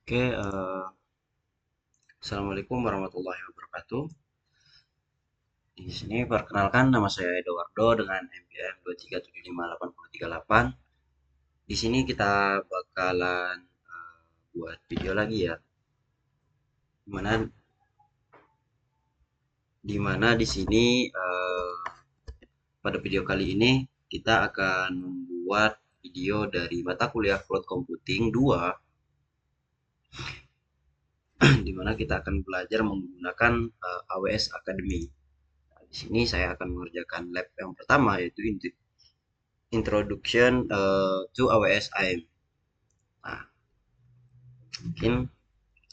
Oke, Assalamualaikum warahmatullahi wabarakatuh. Di sini perkenalkan nama saya Edoardo dengan NPM 2375838. Di sini kita bakalan buat video lagi ya. Dimana dimana di sini pada video kali ini kita akan membuat video dari mata kuliah Cloud Computing 2, dimana kita akan belajar menggunakan AWS Academy. Nah, di sini saya akan mengerjakan lab yang pertama yaitu Introduction to AWS IAM. Nah, mungkin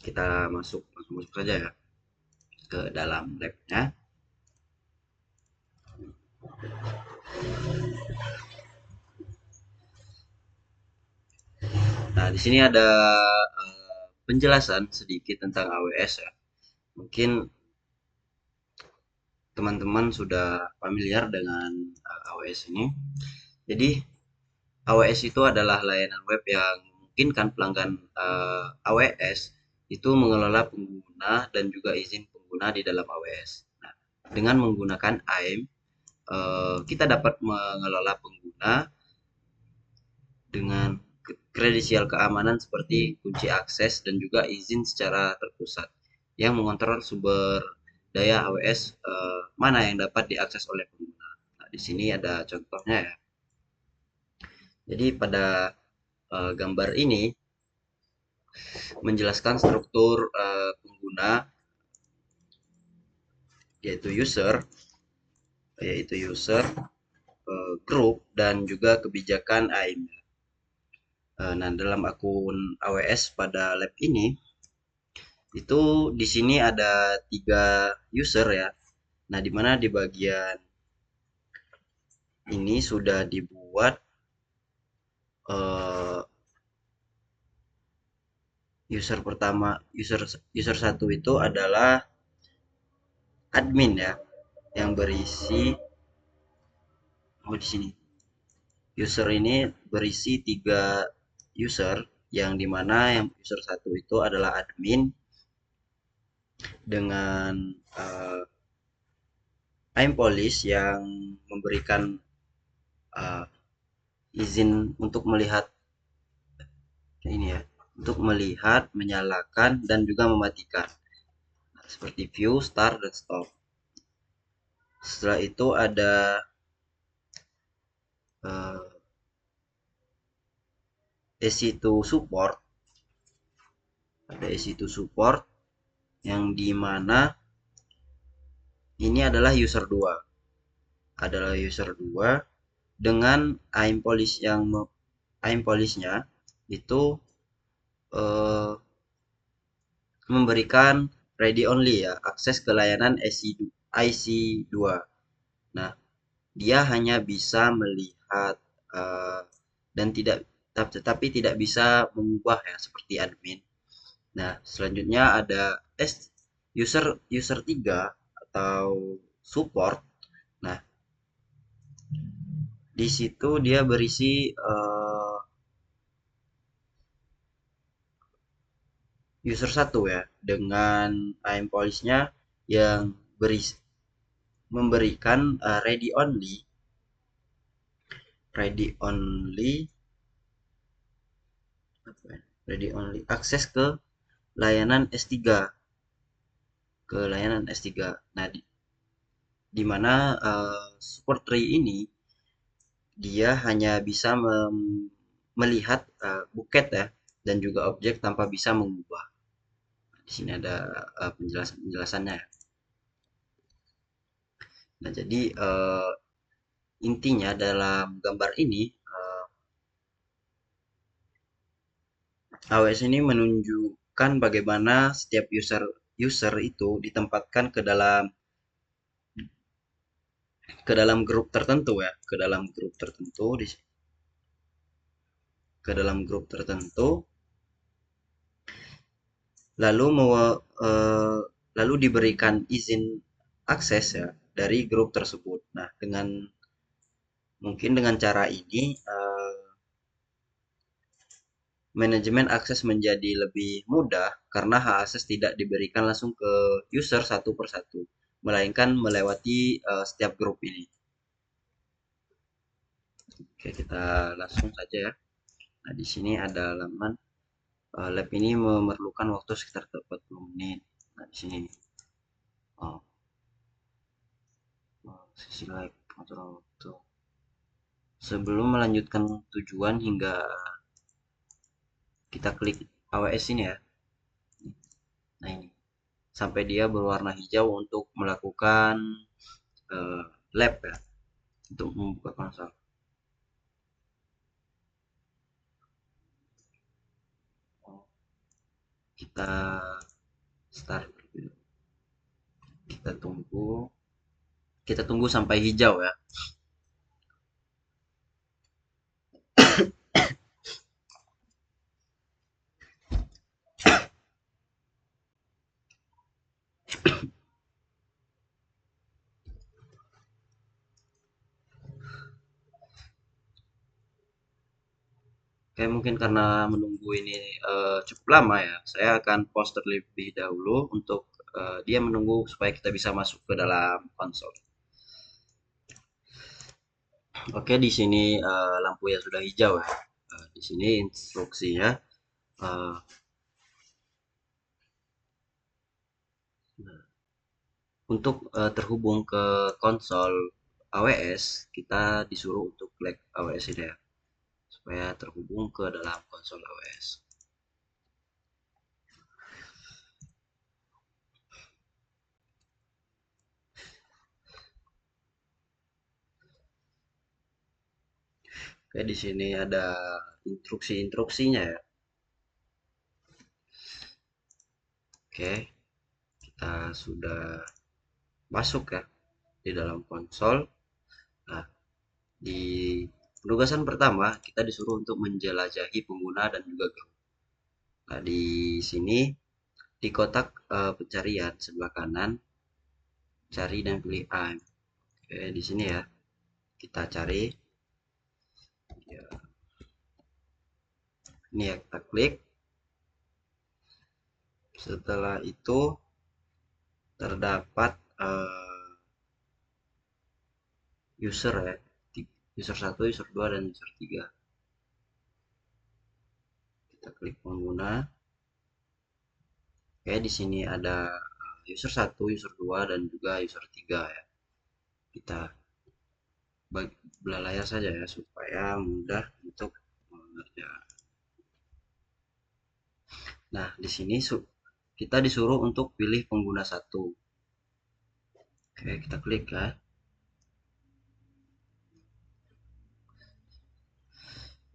kita masuk saja ya ke dalam labnya. Nah, di sini ada penjelasan sedikit tentang AWS ya. Mungkin teman-teman sudah familiar dengan AWS ini. Jadi, AWS itu adalah layanan web yang memungkinkan pelanggan AWS itu mengelola pengguna dan juga izin pengguna di dalam AWS. Nah, dengan menggunakan AIM, kita dapat mengelola pengguna dengan kredensial keamanan seperti kunci akses dan juga izin secara terpusat yang mengontrol sumber daya AWS mana yang dapat diakses oleh pengguna. Nah, di sini ada contohnya ya. Jadi pada gambar ini menjelaskan struktur pengguna yaitu user, group dan juga kebijakan AIM. Nah, dalam akun AWS pada lab ini itu di sini ada 3 user ya. Nah, di mana di bagian ini sudah dibuat eh, user pertama, user satu itu adalah admin ya, yang berisi di sini. User ini berisi 3 user, yang dimana yang user satu itu adalah admin dengan aim police yang memberikan uh, izin untuk melihat ini ya, untuk melihat, menyalakan dan juga mematikan. Nah, seperti view, start dan stop. Setelah itu ada uh, EC2 support, ada EC2 support yang dimana ini adalah user 2, dengan aim police aim police-nya itu uh, memberikan ready only ya, akses ke layanan IC2. Nah, dia hanya bisa melihat dan tetapi tidak bisa mengubah ya seperti admin. Nah, selanjutnya ada user user 3 atau support. Nah, di situ dia berisi user satu ya, dengan aim police-nya yang memberikan ready only akses ke layanan S3 Nah, di mana support tree ini dia hanya bisa melihat buket ya dan juga objek tanpa bisa mengubah. Di sini ada penjelasannya ya. Nah, jadi intinya dalam gambar ini AWS ini menunjukkan bagaimana setiap user itu ditempatkan ke dalam grup tertentu ya, ke dalam grup tertentu, lalu lalu diberikan izin akses ya dari grup tersebut. Nah, mungkin dengan cara ini manajemen akses menjadi lebih mudah karena hak akses tidak diberikan langsung ke user satu per satu, melainkan melewati setiap grup ini. Oke, kita langsung saja ya. Nah, di sini ada halaman lab ini memerlukan waktu sekitar 40 menit. Nah, di sini oh, sisi lab kontrol waktu. Sebelum melanjutkan tujuan hingga kita klik AWS ini ya. Nah, ini sampai dia berwarna hijau untuk melakukan eh, lab ya, untuk membuka konsol. Kita start dulu. Kita tunggu. Kita tunggu sampai hijau ya. Oke, mungkin karena menunggu ini cukup lama ya, saya akan pause terlebih dahulu untuk dia menunggu supaya kita bisa masuk ke dalam konsol. Oke, di sini lampu ya sudah hijau ya. Di sini instruksinya. eh, untuk terhubung ke konsol AWS, kita disuruh untuk klik AWS ini ya, supaya terhubung ke dalam konsol AWS. Oke, di sini ada instruksi-instruksinya ya. Oke, kita sudah masuk ya di dalam konsol. Nah, di penugasan pertama kita disuruh untuk menjelajahi pengguna dan juga grup. Nah, di sini di kotak pencarian sebelah kanan cari dan pilih I'm. Oke, di sini ya kita cari ya, ini ya kita klik. Setelah itu terdapat user ya, user 1, user 2 dan user 3. Kita klik pengguna. Oke, di sini ada user 1, user 2 dan juga user 3 ya. Kita belah layar saja ya supaya mudah untuk mengerjakan. Nah, di sini kita disuruh untuk pilih pengguna satu. Oke, kita klik ya.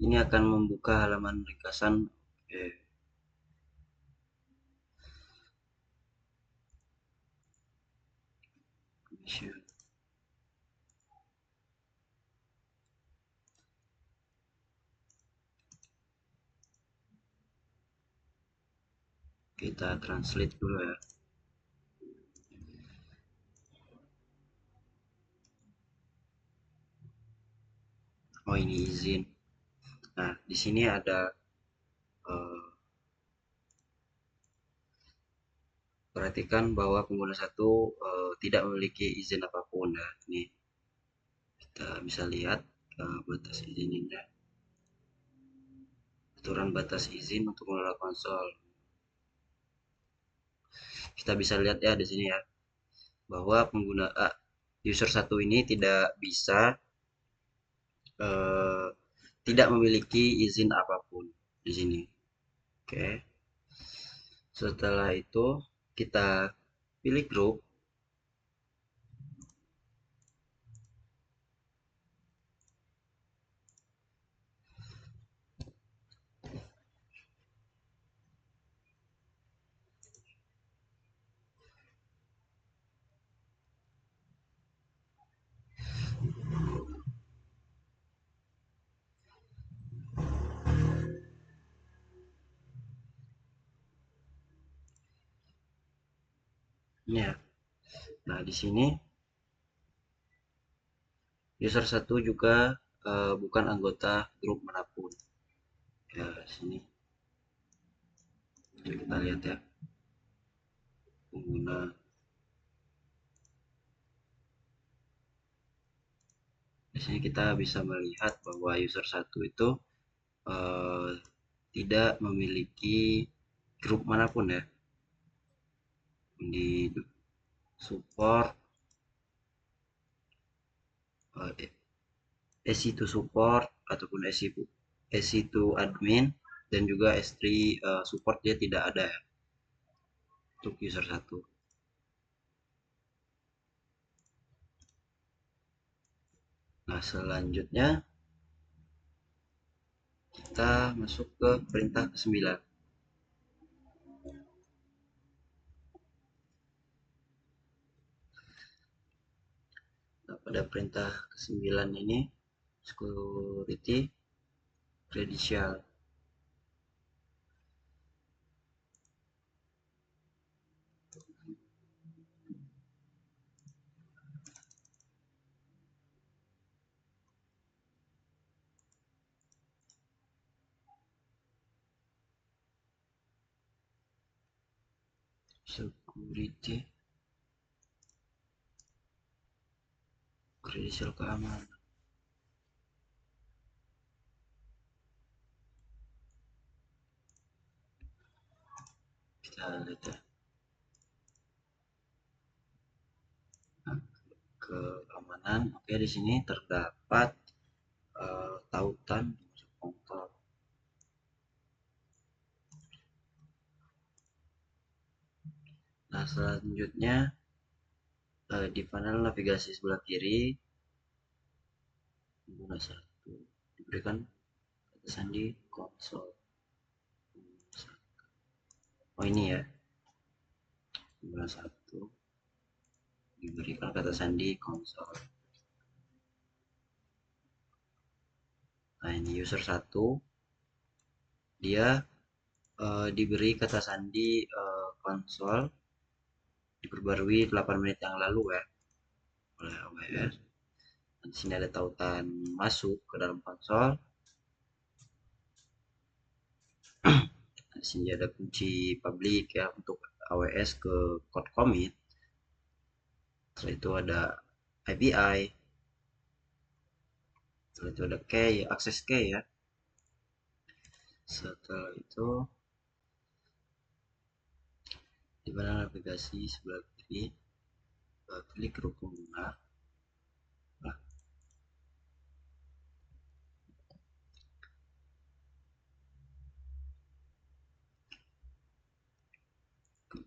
Ini akan membuka halaman ringkasan. Oke, kita translate dulu ya. Oh, ini izin. Nah, di sini ada eh, perhatikan bahwa pengguna satu tidak memiliki izin apapun ya. Ini kita bisa lihat batas izinnya. Aturan batas izin untuk mengelola konsol. Kita bisa lihat ya di sini ya bahwa pengguna user satu ini tidak bisa eh, tidak memiliki izin apapun di sini. Oke. Setelah itu kita pilih grup. Ya. Nah, di sini user satu juga bukan anggota grup manapun. Ya, sini. Jadi kita lihat ya, pengguna. Di sini kita bisa melihat bahwa user satu itu eh, tidak memiliki grup manapun ya, di support, SC2 support ataupun SC2 admin, dan juga S3 support dia tidak ada ya, untuk user satu. Nah, selanjutnya kita masuk ke perintah ke-9. Nah, pada perintah ke-9 ini security credential. Security credential keamanan. Kita lihat ya. Nah, keamanan. Oke, di sini terdapat tautan kontrol. Nah, selanjutnya di panel navigasi sebelah kiri pengguna satu diberikan kata sandi konsol. Oh, ini ya, pengguna satu diberikan kata sandi konsol. Nah, ini user satu dia diberi kata sandi konsol diperbarui 8 menit yang lalu ya oleh AWS. Di sini ada tautan masuk ke dalam konsol. Di sini ada kunci public ya untuk AWS ke code commit. Setelah itu ada API. Setelah itu ada key, akses key ya. Setelah itu di mana navigasi sebelah kiri, klik grup pengguna. Nah,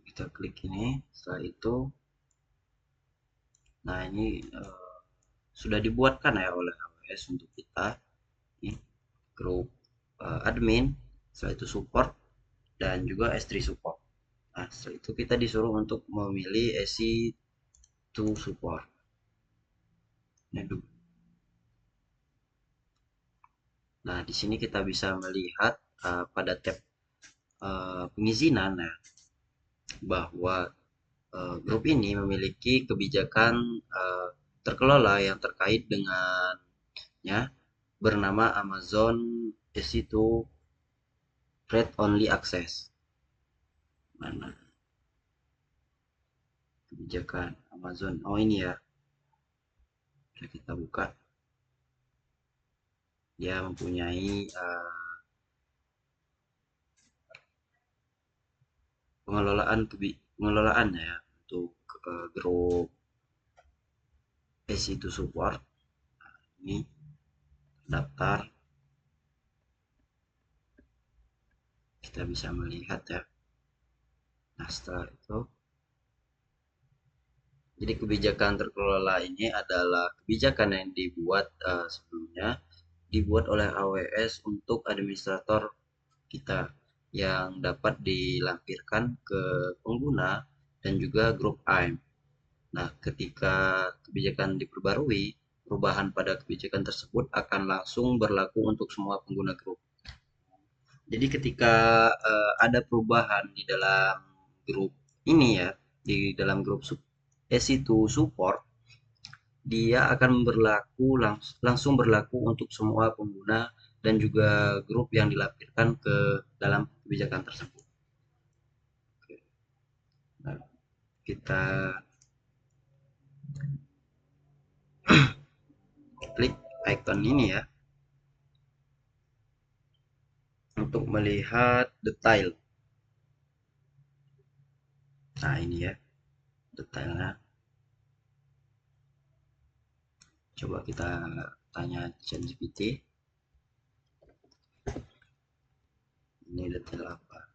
kita klik ini. Setelah itu, nah ini sudah dibuatkan ya oleh AWS untuk kita. Ini grup admin, setelah itu support, dan juga S3 support. Nah, setelah itu kita disuruh untuk memilih SC2 support. Nah, di sini kita bisa melihat pada tab pengizinan ya, bahwa grup ini memiliki kebijakan terkelola yang terkait dengannya bernama Amazon EC2 Read Only Access. Mana kebijakan Amazon? Oh, ini ya. Kita buka. Dia mempunyai pengelolaan ya untuk grup EC2 support. Ini daftar, kita bisa melihat ya. Nah, setelah itu, jadi kebijakan terkelola ini adalah kebijakan yang dibuat sebelumnya, dibuat oleh AWS untuk administrator kita yang dapat dilampirkan ke pengguna dan juga grup AIM. Nah, ketika kebijakan diperbarui, perubahan pada kebijakan tersebut akan langsung berlaku untuk semua pengguna grup. Jadi ketika ada perubahan di dalam grup ini ya, di dalam grup EC2 support, dia akan langsung berlaku untuk semua pengguna dan juga grup yang dilampirkan ke dalam kebijakan tersebut. kita klik icon ini ya untuk melihat detail. Nah, ini ya detailnya. Coba kita tanya ChatGPT. Ini detail apa?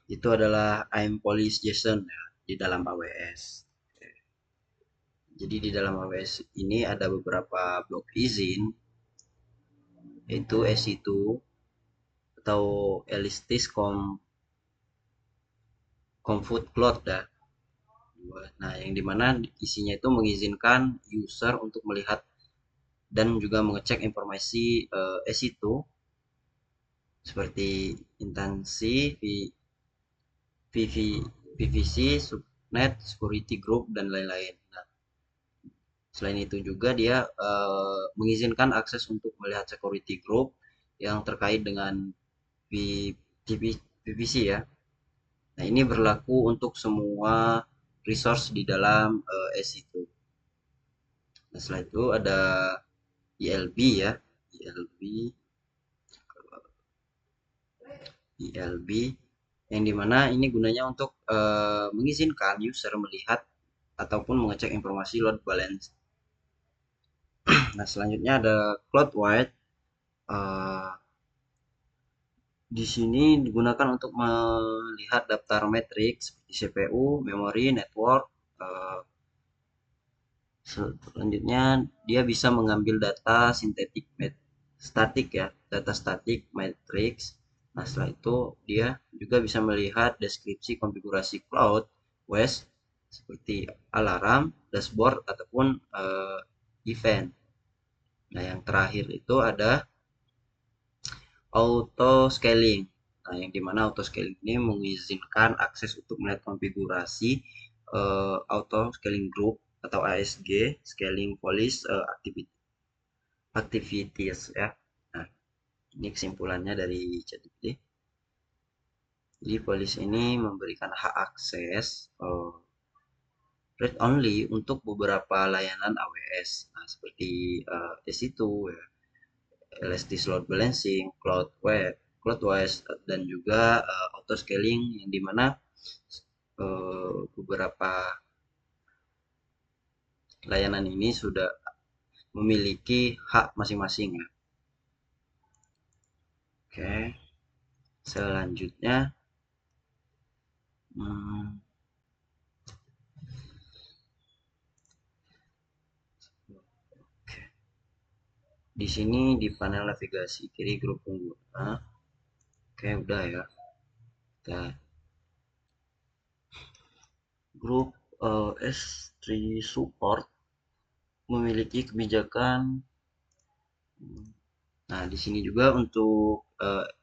Itu adalah I'm Police Jason ya, di dalam AWS. Jadi di dalam AWS ini ada beberapa blok izin, yaitu EC2 atau Elastic Compute Cloud ya. Nah, yang dimana isinya itu mengizinkan user untuk melihat dan juga mengecek informasi EC2 seperti instansi, PVC, subnet, security group, dan lain-lain. Nah, selain itu juga dia mengizinkan akses untuk melihat security group yang terkait dengan PVC ya. Nah, ini berlaku untuk semua resource di dalam S2. Nah, setelah itu ada ILB ya. ILB yang dimana ini gunanya untuk mengizinkan user melihat ataupun mengecek informasi load balance. Nah, selanjutnya ada CloudWide. Uh, di sini digunakan untuk melihat daftar matriks seperti CPU, memori, network. Selanjutnya dia bisa mengambil data sintetik, statik ya, data statik, matrix. Nah, setelah itu dia juga bisa melihat deskripsi konfigurasi cloud, WAS seperti alarm, dashboard ataupun event. Nah, yang terakhir itu ada auto scaling. Nah, yang dimana auto scaling ini mengizinkan akses untuk melihat konfigurasi auto scaling group atau ASG, scaling police activities ya. Nah, ini kesimpulannya dari ChatGPT. Jadi police ini memberikan hak akses read only untuk beberapa layanan AWS. Nah, seperti S2 ya, Elastic Load Balancing, CloudWise, dan juga auto scaling yang dimana beberapa layanan ini sudah memiliki hak masing-masing ya. Oke, selanjutnya di sini di panel navigasi kiri grup pengguna. Oke, udah ya. Kita grup S3 support memiliki kebijakan. Nah, di sini juga untuk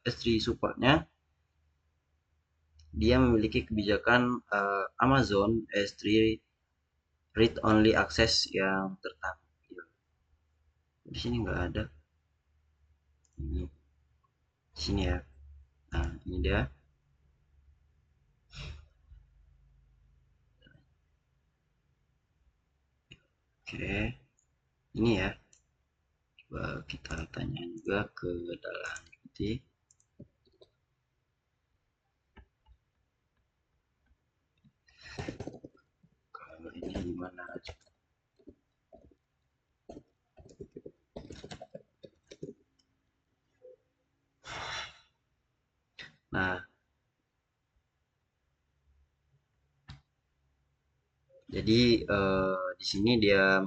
S3 supportnya dia memiliki kebijakan Amazon S3 read only access yang tertampil. Di sini nggak ada. Ini di sini ya. Nah, ini dia. Oke, ini ya. Coba kita tanya juga ke dalam GPT. Kalau ini gimana? Nah, jadi di sini dia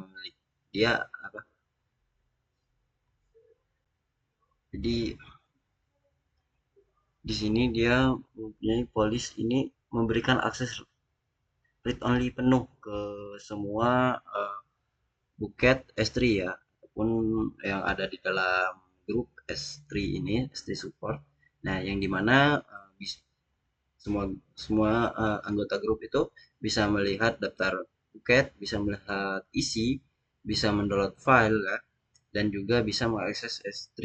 apa? Jadi di sini dia mempunyai police ini memberikan akses read only penuh ke semua buket S3 ya, ataupun yang ada di dalam grup S3 ini, S3 support. Nah, yang dimana semua semua anggota grup itu bisa melihat daftar buket, bisa melihat isi, bisa mendownload file ya, dan juga bisa mengakses S3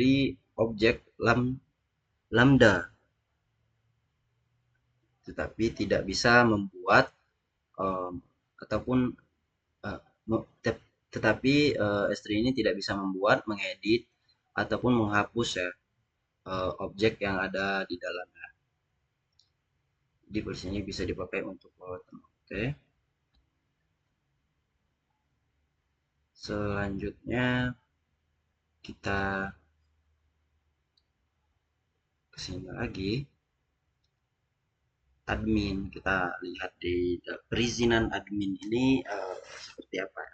objek lambda, tetapi tidak bisa membuat um, ataupun uh, tetapi S3 ini tidak bisa membuat, mengedit ataupun menghapus ya objek yang ada di dalamnya. Jadi polisi ini bisa dipakai untuk oke. Selanjutnya kita kesini lagi, admin. Kita lihat di perizinan admin ini seperti apa.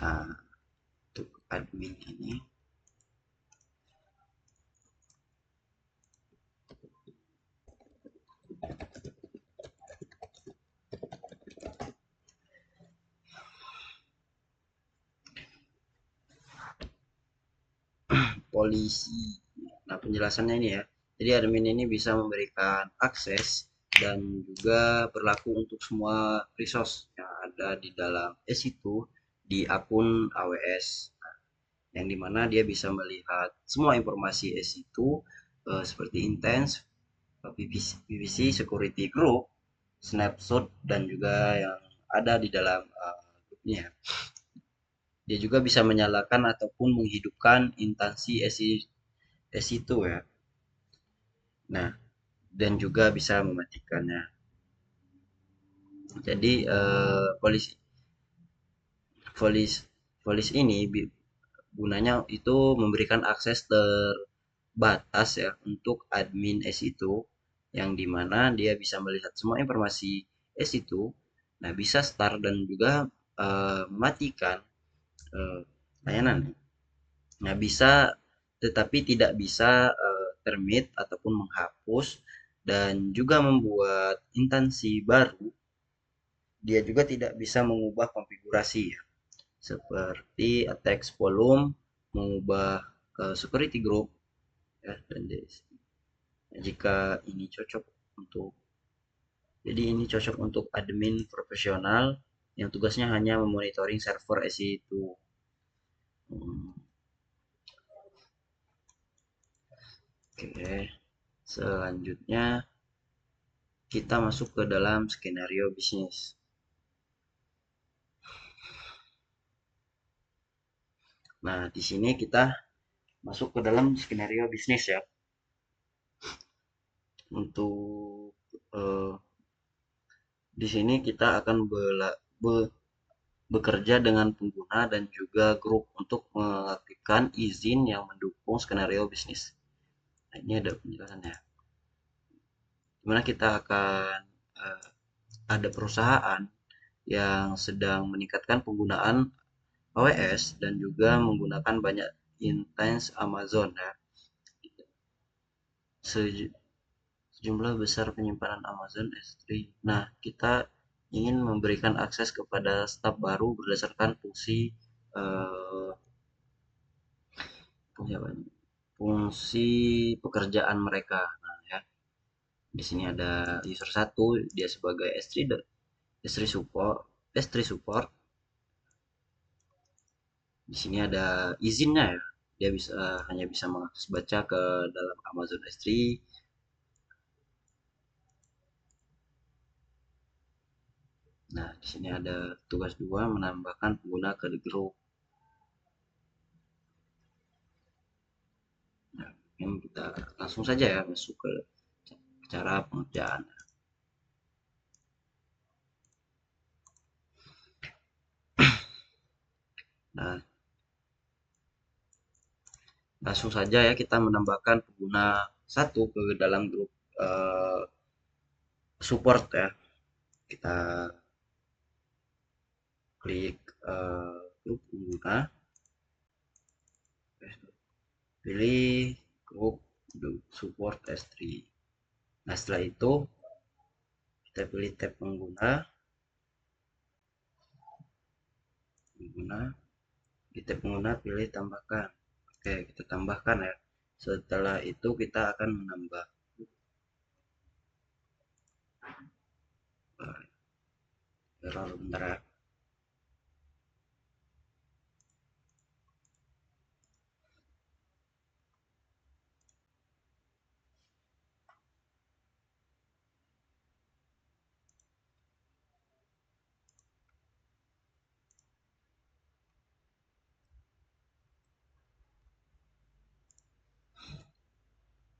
Nah, untuk admin ini polisi. Nah, penjelasannya ini ya. Jadi admin ini bisa memberikan akses dan juga berlaku untuk semua resource yang ada di dalam S itu di akun AWS. Yang dimana dia bisa melihat semua informasi S itu seperti intents, PVC, security group, snapshot, dan juga yang ada di dalam grupnya. Dia juga bisa menyalakan ataupun menghidupkan instansi S itu ya. Nah, dan juga bisa mematikannya. Jadi polisi polis polis ini gunanya itu memberikan akses terbatas ya untuk admin S itu yang dimana dia bisa melihat semua informasi S itu. Nah, bisa start dan juga mematikan layanan. Nah, bisa tetapi tidak bisa termit ataupun menghapus dan juga membuat instansi baru. Dia juga tidak bisa mengubah konfigurasi ya, seperti text volume, mengubah security group ya, dan jika ini cocok untuk ini cocok untuk admin profesional yang tugasnya hanya memonitoring server SI itu. Hmm, Oke, selanjutnya kita masuk ke dalam skenario bisnis. Nah, di sini kita masuk ke dalam skenario bisnis ya. Untuk eh, di sini kita akan bekerja dengan pengguna dan juga grup untuk mengaktifkan izin yang mendukung skenario bisnis. Nah, ini ada penjelasannya. Dimana kita akan ada perusahaan yang sedang meningkatkan penggunaan AWS dan juga menggunakan banyak instance Amazon ya. Sejumlah besar penyimpanan Amazon S3. Nah, kita ingin memberikan akses kepada staf baru berdasarkan eh, fungsi pekerjaan mereka. Nah, ya. Di sini ada user satu, dia sebagai S3 support, S3 support. Di sini ada izinnya ya. Dia hanya bisa mengakses baca ke dalam Amazon S3. Nah, di sini ada tugas 2 menambahkan pengguna ke grup. Nah, ini kita langsung saja ya masuk ke cara pengerjaan. Nah, langsung saja ya kita menambahkan pengguna satu ke dalam grup eh, support ya. Kita klik grup pengguna, pilih grup support S3. Nah, setelah itu kita pilih tab pengguna, di tab pengguna pilih tambahkan. Oke, kita tambahkan ya. Setelah itu kita akan menambah error bentar ya.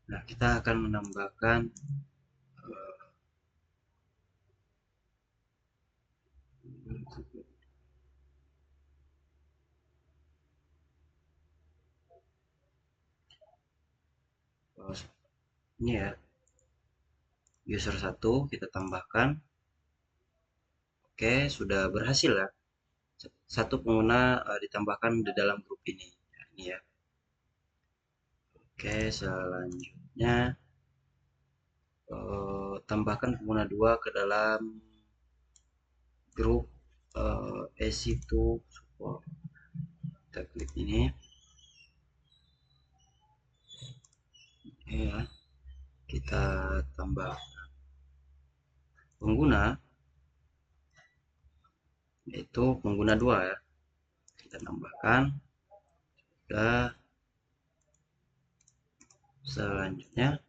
Nah, kita akan menambahkan ini ya, user satu kita tambahkan. Oke, sudah berhasil ya. Satu pengguna ditambahkan di dalam grup ini. Ya, ini ya. Oke, selanjutnya tambahkan pengguna dua ke dalam grup EC2 support. Kita klik ini. Ya, kita tambah pengguna, yaitu pengguna dua ya. Kita tambahkan. Sudah. Selanjutnya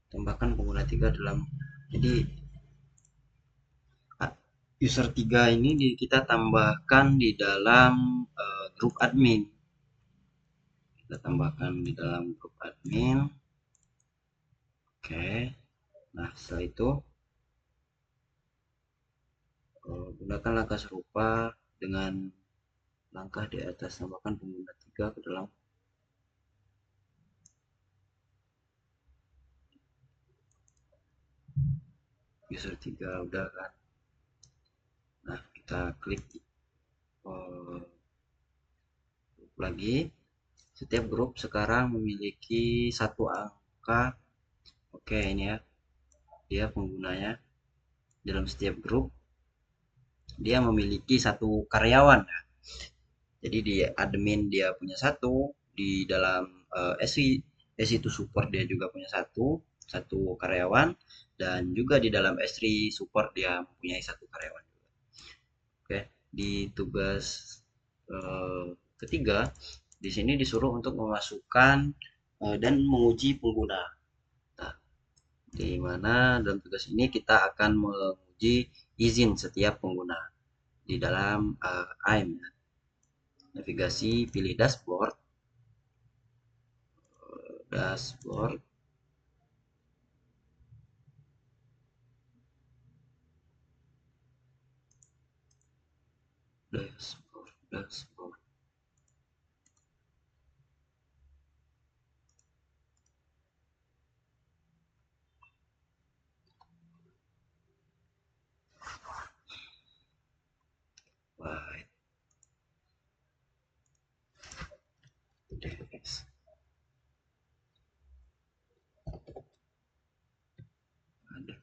tambahkan pengguna tiga dalam, jadi user 3 ini kita tambahkan di dalam grup admin. Kita tambahkan di dalam grup admin. Oke. Nah, setelah itu gunakan langkah serupa dengan langkah di atas, tambahkan pengguna 3 ke dalam user 3. Udah kan. Nah, kita klik grup lagi. Setiap grup sekarang memiliki satu angka. Oke, ini ya, dia penggunanya dalam setiap grup dia memiliki satu karyawan ya. Jadi di admin dia punya satu, di dalam S1 support dia juga punya satu karyawan, dan juga di dalam S3 support dia mempunyai satu karyawan. Oke, di tugas ketiga di sini disuruh untuk memasukkan dan menguji pengguna. Nah, di mana dalam tugas ini kita akan menguji izin setiap pengguna di dalam AIM. Navigasi, pilih dashboard, dashboard, dashboard. Wah, guys. Ada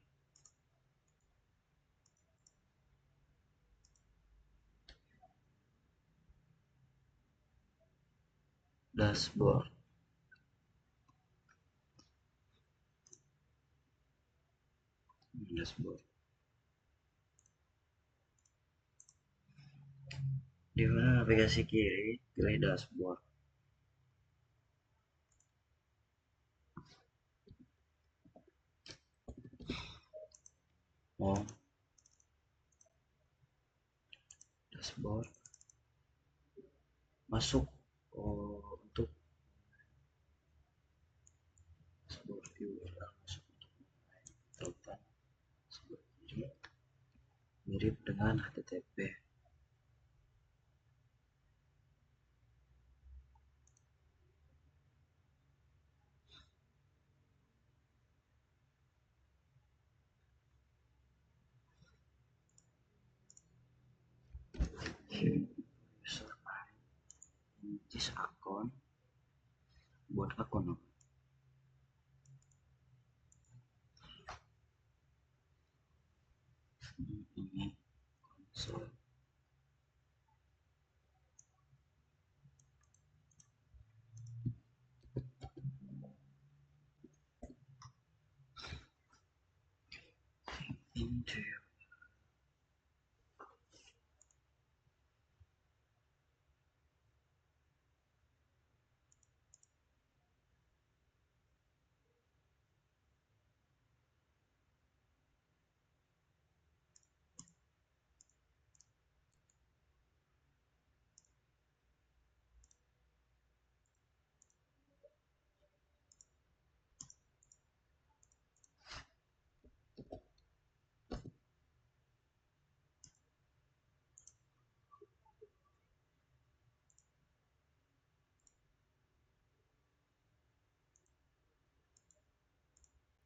dashboard. Dashboard. Di mana navigasi kiri, pilih dashboard. Oh, dashboard. Masuk untuk dashboard viewer, masuk untuk tautan sebelah kiri, mirip dengan HTTP. User this account, buat akun ini konsol. Into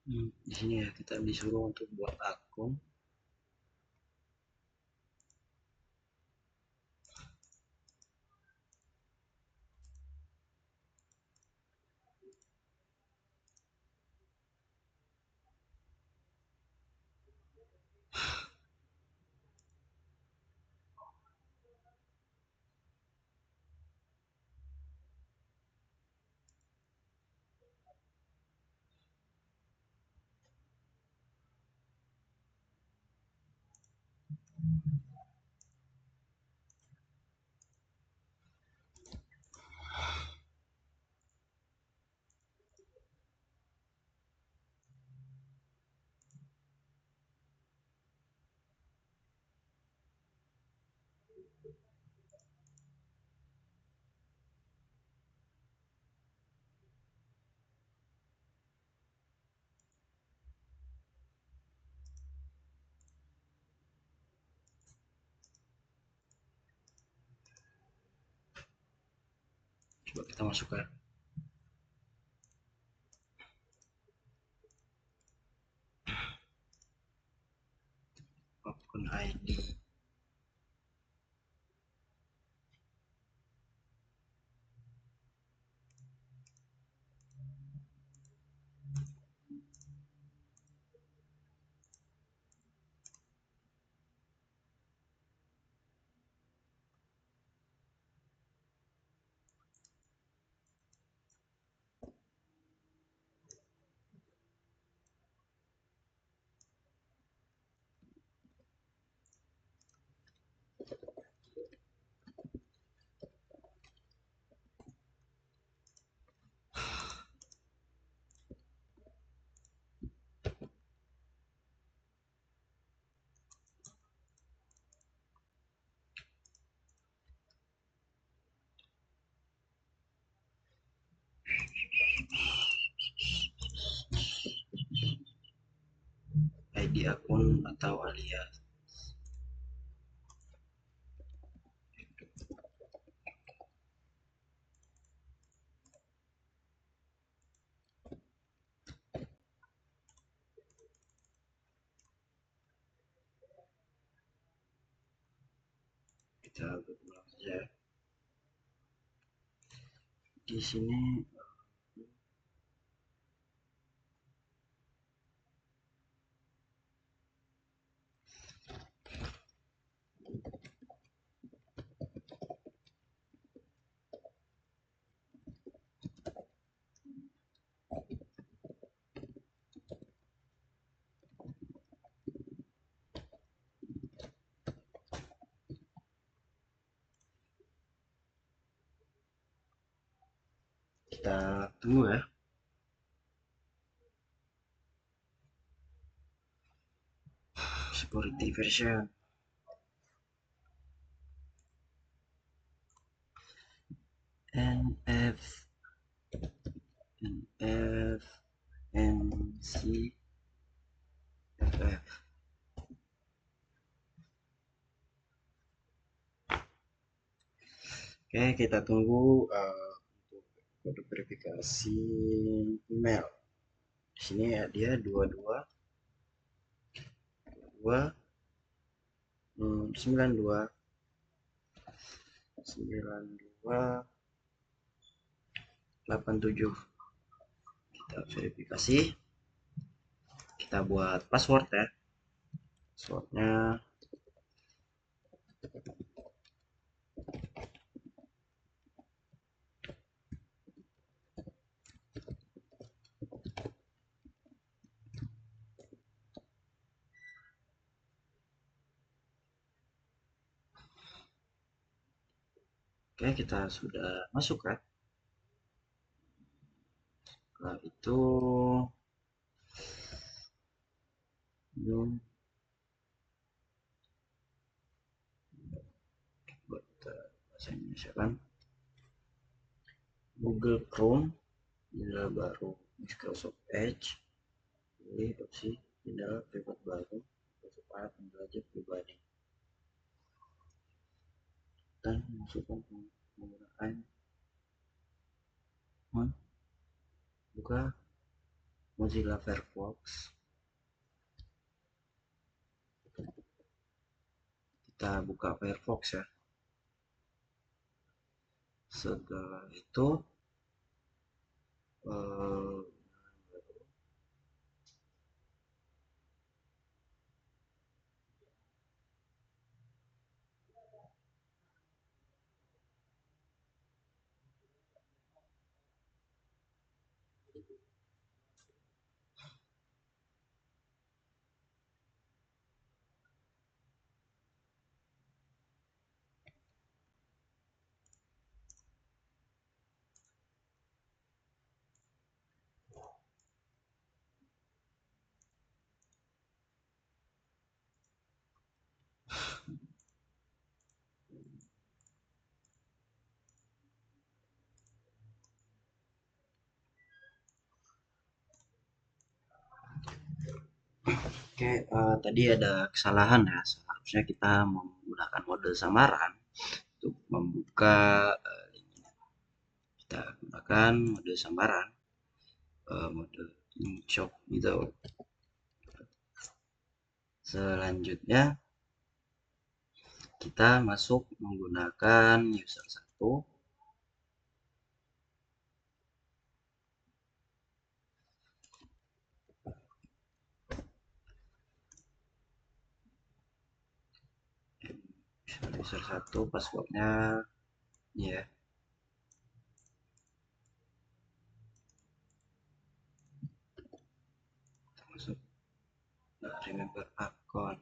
Di sini ya kita disuruh untuk buat akun. Coba kita masuk ke akun ID. ID akun atau alias. Kita ulang saja. Di sini kita tunggu ya. Security version. NF NF NC FF. Oke, kita tunggu untuk kode verifikasi email. Di sini ya dia 22 92 87. Kita verifikasi, kita buat password ya. Passwordnya oke, kita sudah masuk ya. Setelah itu buat bahasa Indonesia kan Google Chrome, jendela baru Microsoft Edge, pilih opsi jendela privat baru untuk para pembelajar pribadi dan masukkan penggunaan buka Mozilla Firefox. Kita buka Firefox ya. Setelah itu eh, oke, tadi ada kesalahan ya. Seharusnya kita menggunakan mode samaran untuk membuka link. Kita gunakan mode samaran, mode incok gitu. Selanjutnya kita masuk menggunakan user 1. User 1 passwordnya ini ya. Kita masuk remember account.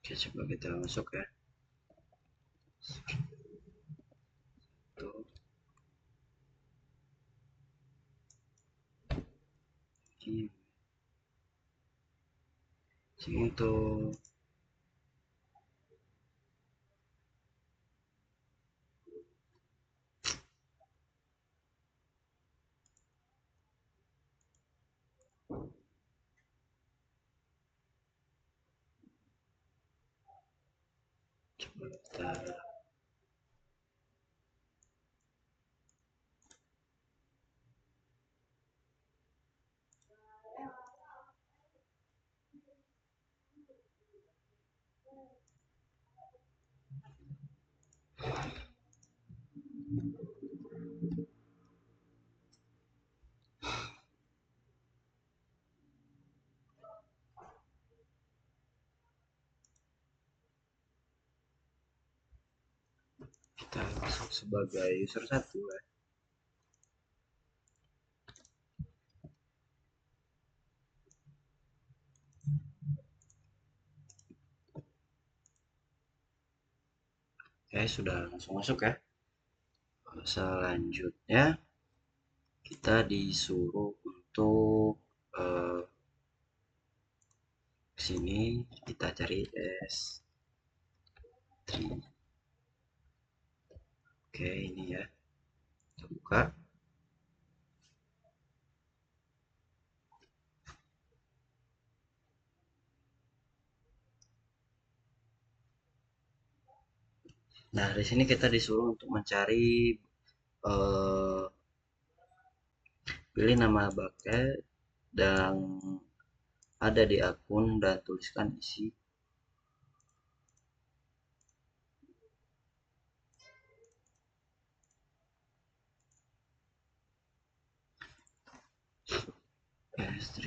Oke, coba kita masuk ya. Tuh. Sini tuh. Coba kita masuk sebagai user 1 ya. Oke, sudah langsung masuk ya. Selanjutnya kita disuruh untuk eh, sini kita cari S3. Oke, ini ya. Kita buka. Nah, di sini kita disuruh untuk mencari eh, pilih nama bucket dan ada di akun dan tuliskan isi. S3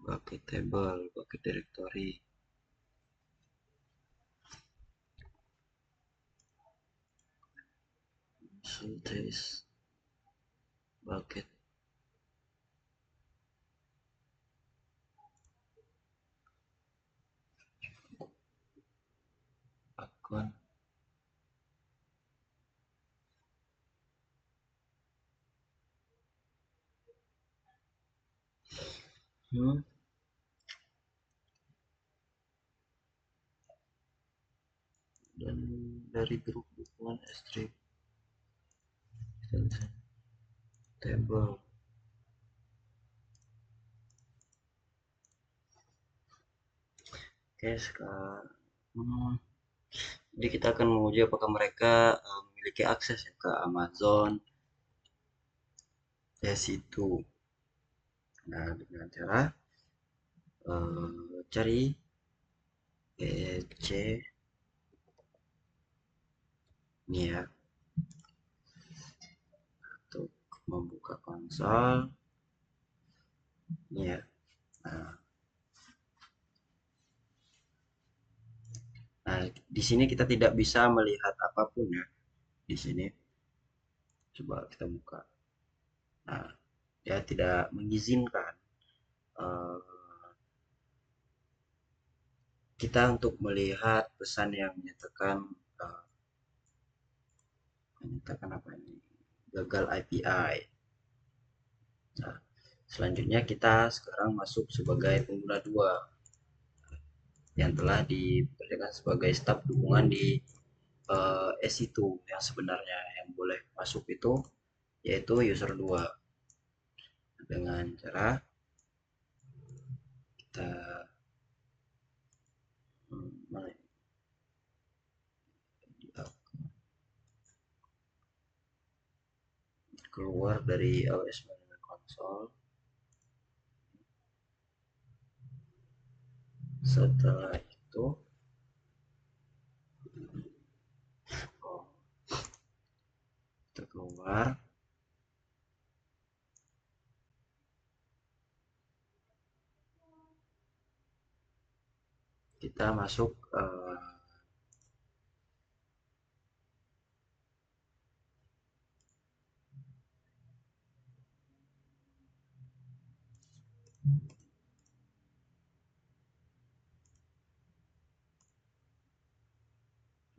bucket table, bucket directory. So this bucket akun. Dan dari grup dukungan S3. table. Oke, sekarang jadi kita akan menguji apakah mereka memiliki akses ya ke Amazon S2. Nah, dengan cara cari EC ini ya, untuk membuka konsol ini ya. Nah, di sini kita tidak bisa melihat apapun ya. Di sini coba kita buka. Nah, dia tidak mengizinkan eh, kita untuk melihat pesan yang eh, menyatakan apa ini, gagal API. Nah, selanjutnya kita sekarang masuk sebagai pengguna 2 yang telah dipekerjakan sebagai staf dukungan di S2 yang sebenarnya. Yang boleh masuk itu yaitu user 2 dengan cara kita keluar dari OS Management Console. Setelah itu kita keluar, kita masuk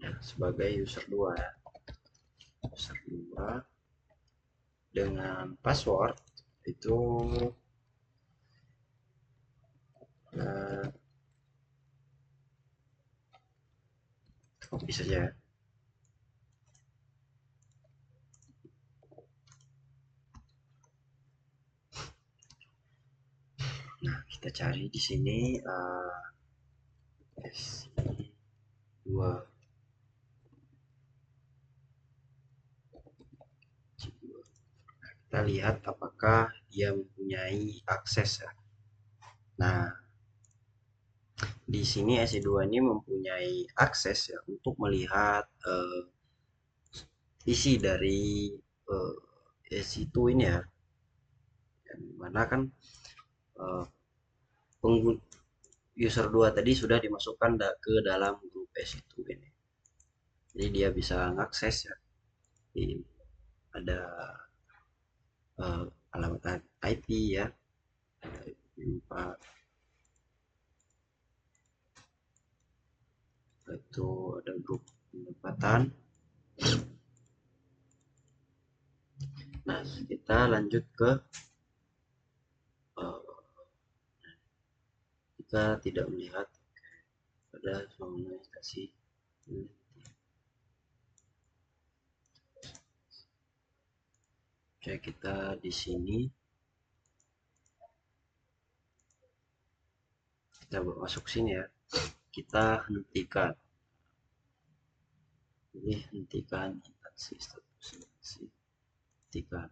ya, sebagai user 2 ya. User 2 dengan password itu copy saja. Nah, kita cari di sini S2. Kita lihat apakah dia mempunyai akses ya. Nah, di sini S2 ini mempunyai akses ya untuk melihat isi dari S2 ini ya. Yang mana kan pengguna user 2 tadi sudah dimasukkan ke dalam grup S2 ini. Jadi dia bisa mengakses ya. Jadi ada alamat IP ya. Itu ada grup penempatan. Nah, kita lanjut ke kita tidak melihat pada normalisasi. Oke, kita di sini kita masuk sini ya. Kita hentikan. Ini hentikan instansi status hentikan.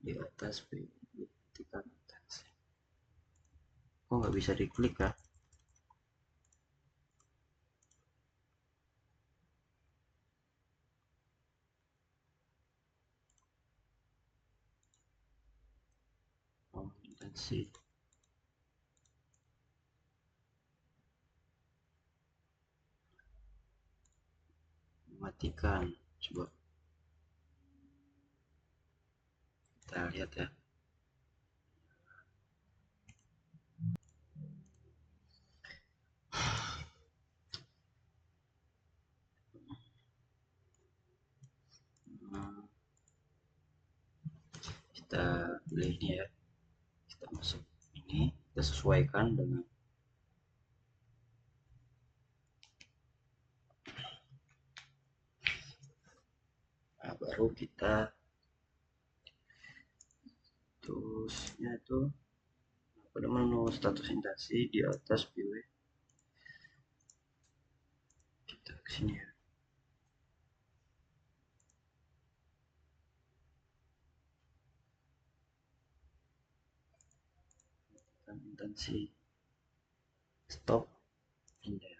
Di atas hentikan instansi. Kok nggak bisa diklik ya? Oh, instansi. Matikan. Coba kita lihat ya. Kita pilih ini ya, kita masuk ini, kita sesuaikan dengan baru kita terusnya itu pada menu status instansi di atas pilih kita kesini ya, instansi stop ini ya.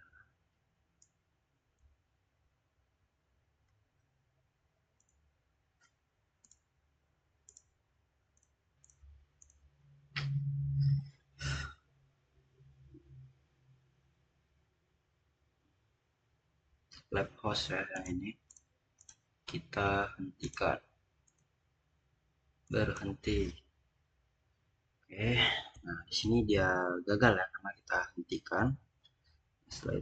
Lab host ya, yang ini kita hentikan, berhenti. Oke, nah di sini dia gagal ya karena kita hentikan. Setelah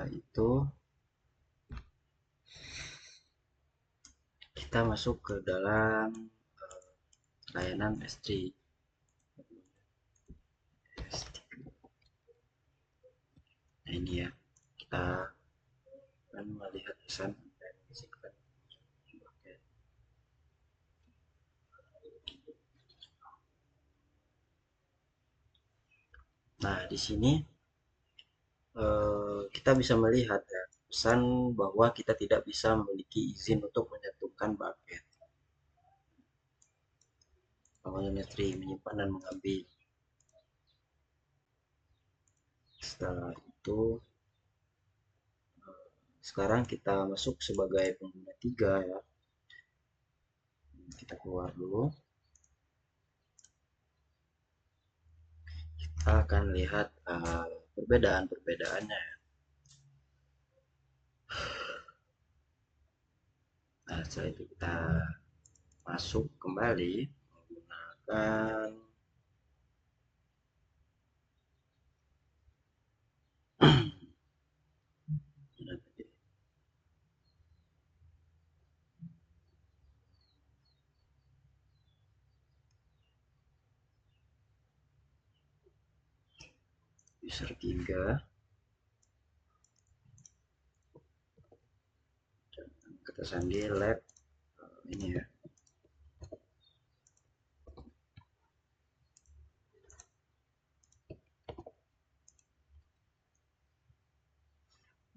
itu kita masuk ke dalam layanan S3. Nah ini ya, kita akan melihat pesan dan izinkan. Nah di sini kita bisa melihat ya pesan bahwa kita tidak bisa memiliki izin untuk menyatukan bucket. Awalnya S3 menyimpan dan mengambil. Setelah itu sekarang kita masuk sebagai pengguna 3 ya. Kita keluar dulu. Kita akan lihat perbedaan-perbedaannya. Nah, setelah itu kita masuk kembali menggunakan user 3, kita sandi lab ini ya.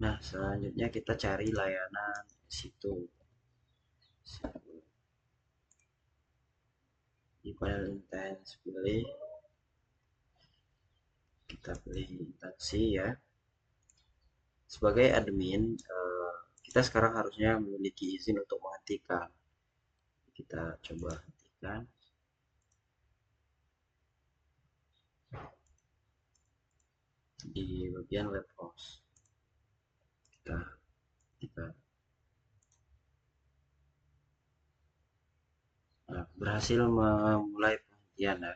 Nah, selanjutnya kita cari layanan situ. Di panel intens pilih, kita pilih instansi ya. Sebagai admin, kita sekarang harusnya memiliki izin untuk menghentikan. Kita coba hentikan. Di bagian lab host kita berhasil memulai penghentian ya.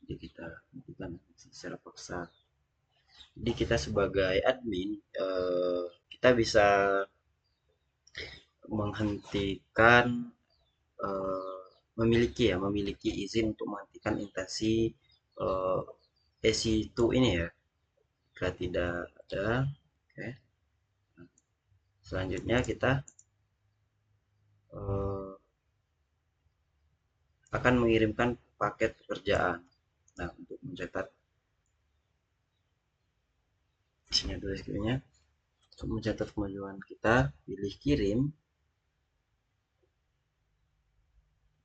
Jadi kita hentikan secara paksa. Jadi kita sebagai admin kita bisa menghentikan memiliki izin untuk menghentikan instansi EC2 ini ya. Jika tidak ada, oke. Selanjutnya kita akan mengirimkan paket pekerjaan. Nah, untuk mencetak sini dulu skillnya. Untuk mencatat kemajuan kita, pilih kirim.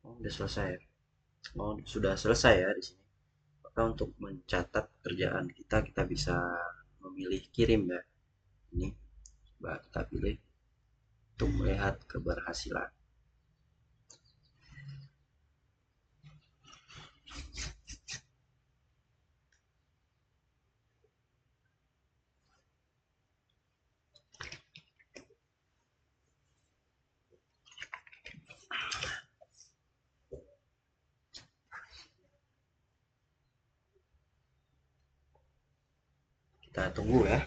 Oh, sudah selesai. Oh, sudah selesai ya di sini. Maka untuk mencatat kerjaan kita, kita bisa memilih kirim ya. Ini, coba kita pilih untuk melihat keberhasilan. Kita tunggu ya.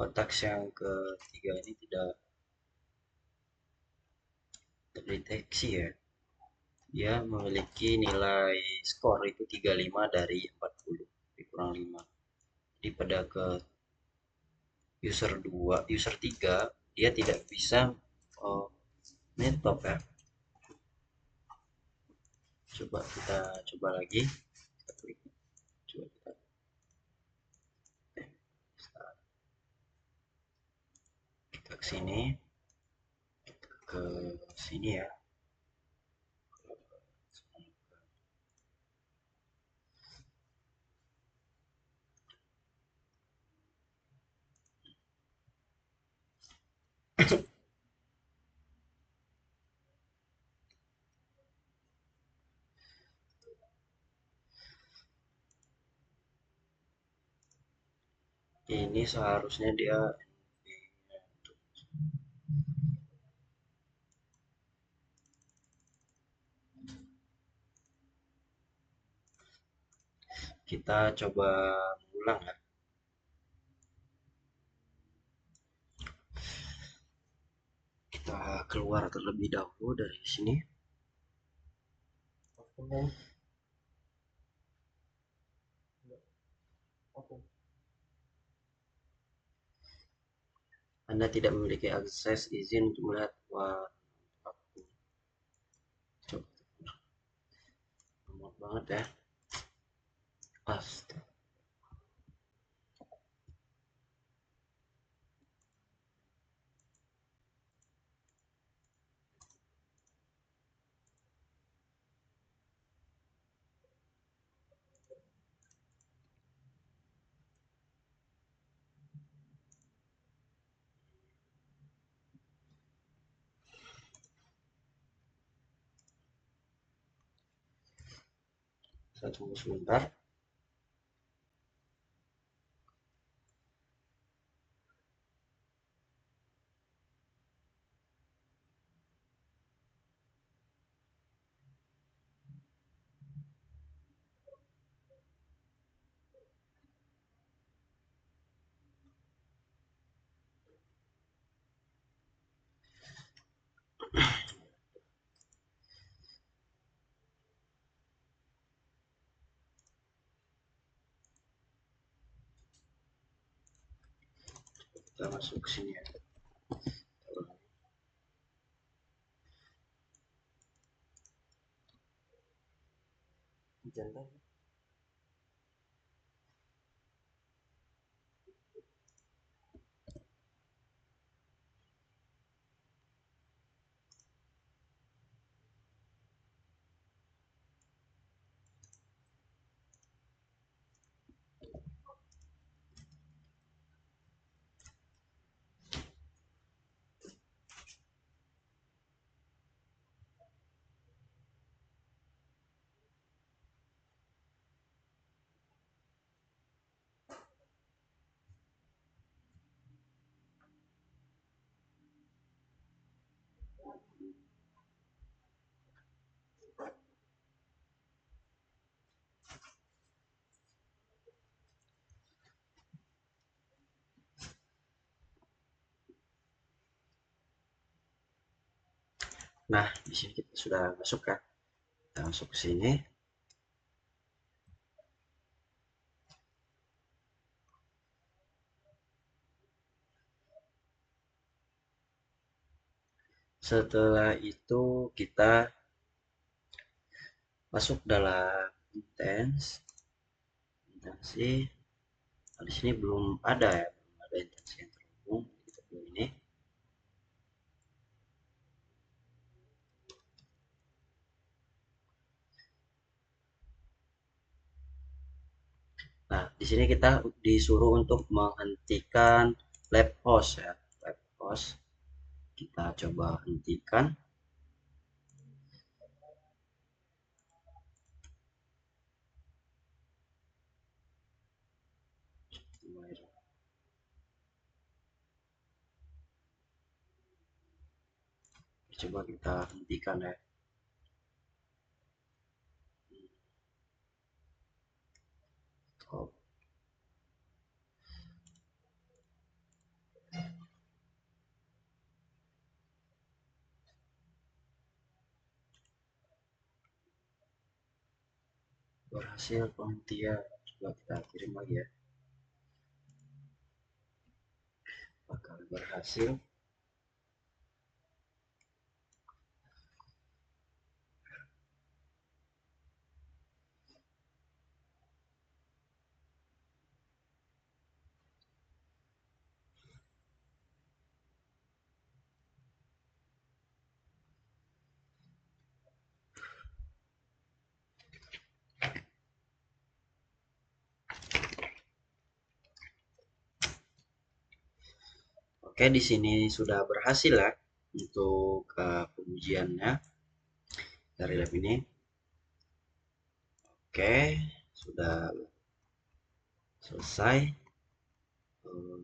kotak yang ketiga ini tidak terdeteksi ya. Dia memiliki nilai skor itu 35 dari 40 dikurang 5. Jadi pada ke user 3 dia tidak bisa oh, metop ya. Coba kita coba lagi. Kita klik. Coba kita kita ke sini, ke sini ya. Ini seharusnya dia kita coba ulang ya. Kita keluar terlebih dahulu dari sini. Anda tidak memiliki akses izin untuk melihat coba lemot banget ya. Astaga. Saya tunggu sebentar. Kita masuk ke sini ya. Jangan. Nah, di sini kita sudah masuk ya. Kita masuk ke sini. Setelah itu kita masuk dalam intensi. Nah, di sini belum ada ya, belum ada intensi yang terhubung. Kita pilih ini. Nah, di sini kita disuruh untuk menghentikan lab host ya. Lab host kita coba hentikan. Coba kita hentikan ya. Stop. berhasil penghentian. Coba kita kirim lagi ya. Apakah berhasil? Oke, di sini sudah berhasil ya untuk pengujiannya dari lab ini. Oke, sudah selesai. Eh,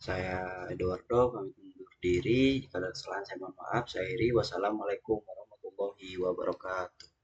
Saya Eduardo pamit undur diri. Jika ada kesalahan saya mohon maaf. Saya Iri. Wassalamualaikum warahmatullahi wabarakatuh.